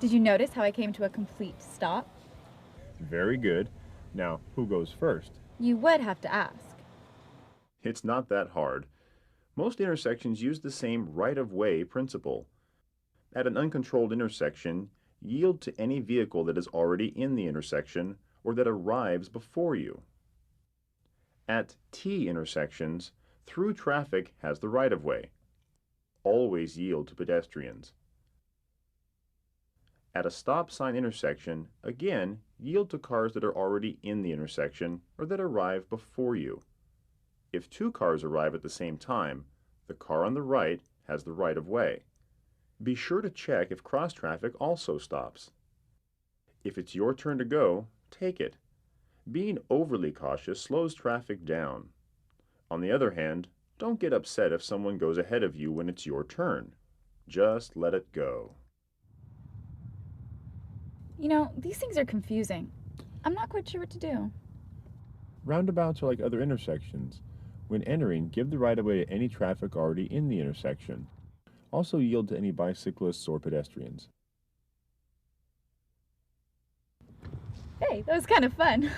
Did you notice how I came to a complete stop? Very good. Now, who goes first? You would have to ask. It's not that hard. Most intersections use the same right-of-way principle. At an uncontrolled intersection, yield to any vehicle that is already in the intersection or that arrives before you. At T intersections, through traffic has the right-of-way. Always yield to pedestrians. At a stop sign intersection, again, yield to cars that are already in the intersection or that arrive before you. If two cars arrive at the same time, the car on the right has the right-of-way. Be sure to check if cross traffic also stops. If it's your turn to go, take it. Being overly cautious slows traffic down. On the other hand, don't get upset if someone goes ahead of you when it's your turn. Just let it go. These things are confusing. I'm not quite sure what to do. Roundabouts are like other intersections. When entering, give the right-of-way to any traffic already in the intersection. Also yield to any bicyclists or pedestrians. Hey, that was kind of fun.